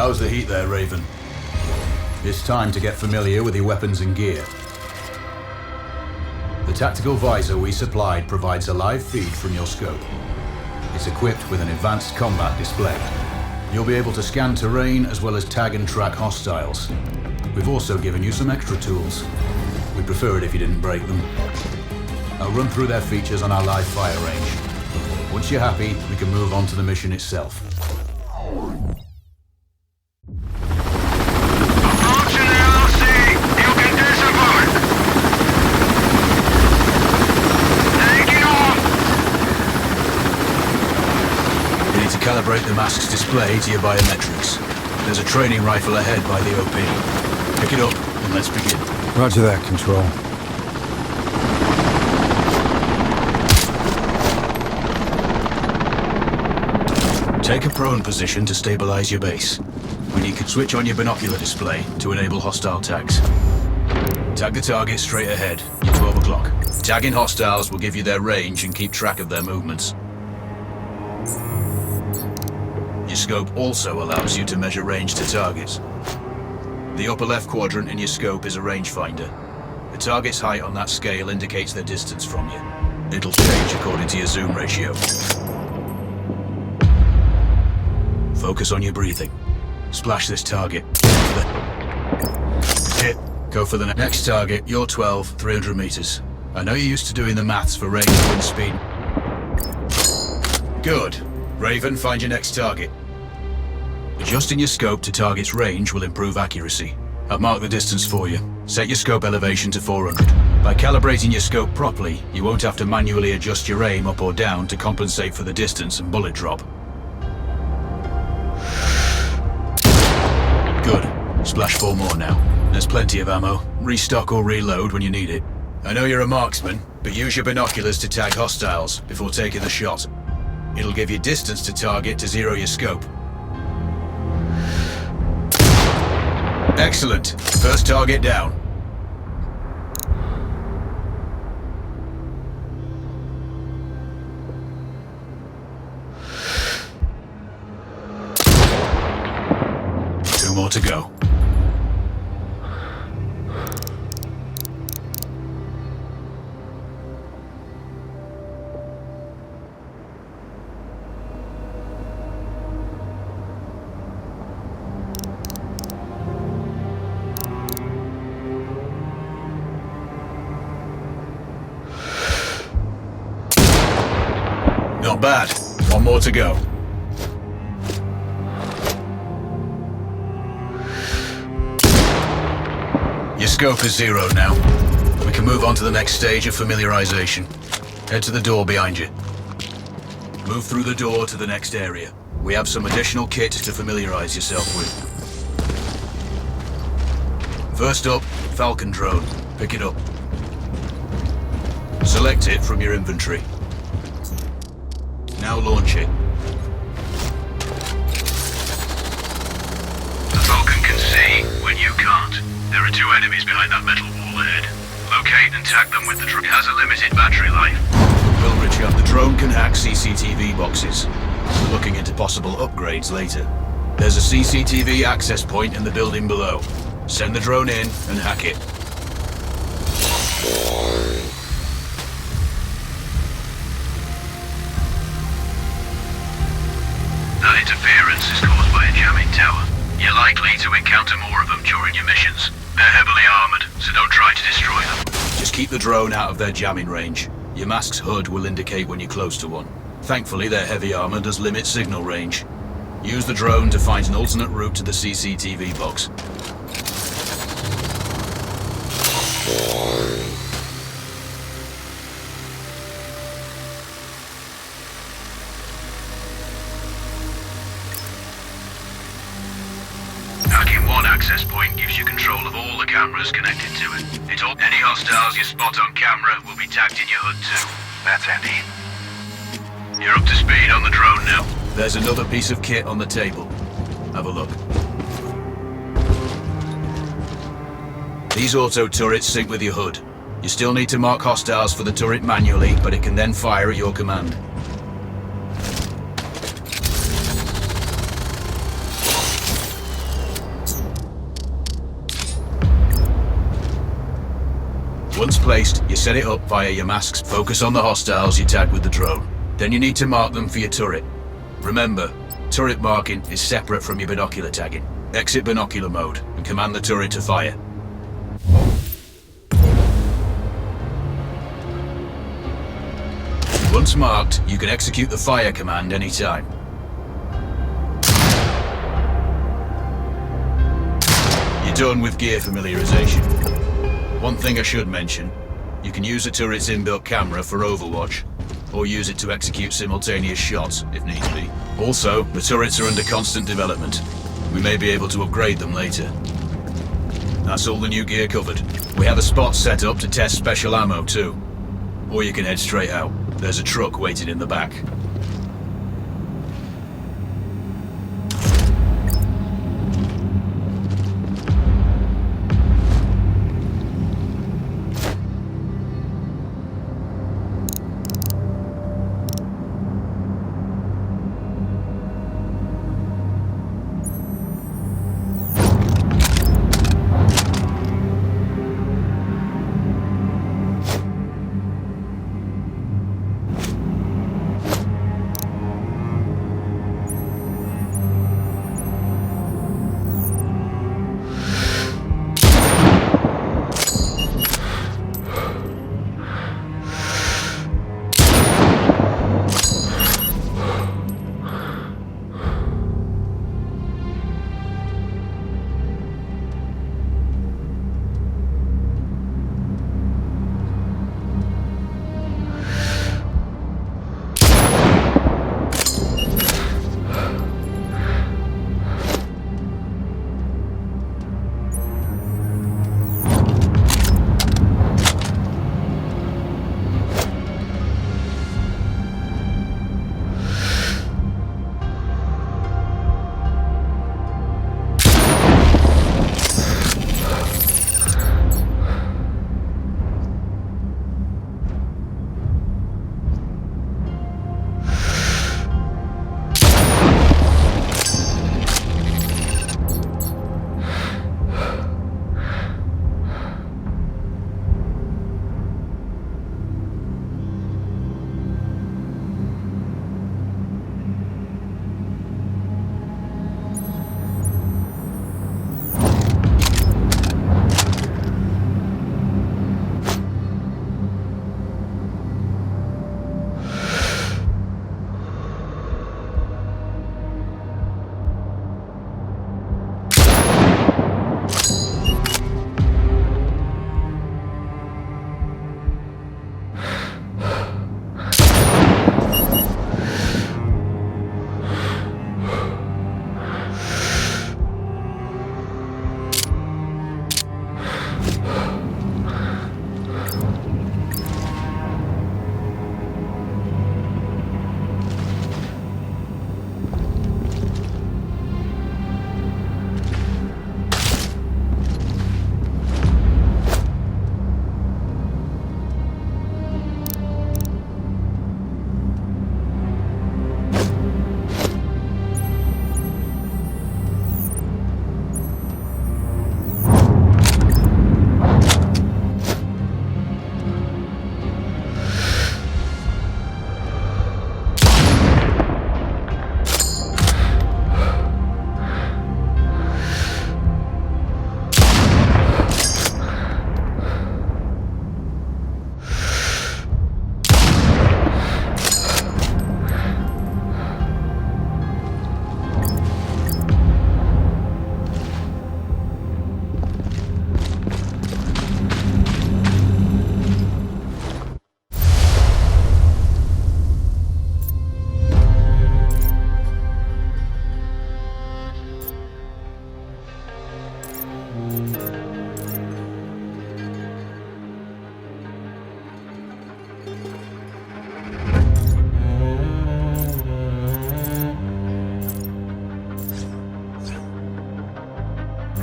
How's the heat there, Raven? It's time to get familiar with your weapons and gear. The tactical visor we supplied provides a live feed from your scope. It's equipped with an advanced combat display. You'll be able to scan terrain as well as tag and track hostiles. We've also given you some extra tools. We'd prefer it if you didn't break them. I'll run through their features on our live fire range. Once you're happy, we can move on to the mission itself. Calibrate the mask's display to your biometrics. There's a training rifle ahead by the OP. Pick it up and let's begin. Roger that, Control. Take a prone position to stabilize your base. And you can switch on your binocular display to enable hostile tags. Tag the target straight ahead, at 12 o'clock. Tagging hostiles will give you their range and keep track of their movements. Your scope also allows you to measure range to targets. The upper left quadrant in your scope is a rangefinder. The target's height on that scale indicates their distance from you. It'll change according to your zoom ratio. Focus on your breathing. Splash this target. Hit. Go for the next target. You're 12, 300 meters. I know you're used to doing the maths for range and speed. Good. Raven, find your next target. Adjusting your scope to target's range will improve accuracy. I've marked the distance for you. Set your scope elevation to 400. By calibrating your scope properly, you won't have to manually adjust your aim up or down to compensate for the distance and bullet drop. Good. Splash 4 more now. There's plenty of ammo. Restock or reload when you need it. I know you're a marksman, but use your binoculars to tag hostiles before taking the shot. It'll give you distance to target to zero your scope. Excellent. First target down. Two more to go. Not bad. One more to go. Your scope is zero now. We can move on to the next stage of familiarization. Head to the door behind you. Move through the door to the next area. We have some additional kit to familiarize yourself with. First up, Falcon drone. Pick it up. Select it from your inventory. Now launch it. The Falcon can see when you can't. There are 2 enemies behind that metal wall ahead. Locate and tag them with the drone. It has a limited battery life. Well, Richard, the drone can hack CCTV boxes. We're looking into possible upgrades later. There's a CCTV access point in the building below. Send the drone in and hack it. That interference is caused by a jamming tower. You're likely to encounter more of them during your missions. They're heavily armored, so don't try to destroy them. Just keep the drone out of their jamming range. Your mask's HUD will indicate when you're close to one. Thankfully, their heavy armor does limit signal range. Use the drone to find an alternate route to the CCTV box. Hacking one access point gives you control of all the cameras connected to it. Any hostiles you spot on camera will be tagged in your HUD too. That's handy. You're up to speed on the drone now. There's another piece of kit on the table. Have a look. These auto turrets sync with your HUD. You still need to mark hostiles for the turret manually, but it can then fire at your command. Once placed, you set it up via your masks. Focus on the hostiles you tag with the drone. Then you need to mark them for your turret. Remember, turret marking is separate from your binocular tagging. Exit binocular mode and command the turret to fire. Once marked, you can execute the fire command anytime. You're done with gear familiarization. One thing I should mention, you can use the turret's inbuilt camera for overwatch, or use it to execute simultaneous shots if needs be. Also, the turrets are under constant development. We may be able to upgrade them later. That's all the new gear covered. We have a spot set up to test special ammo too. Or you can head straight out. There's a truck waiting in the back.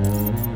Mm-hmm.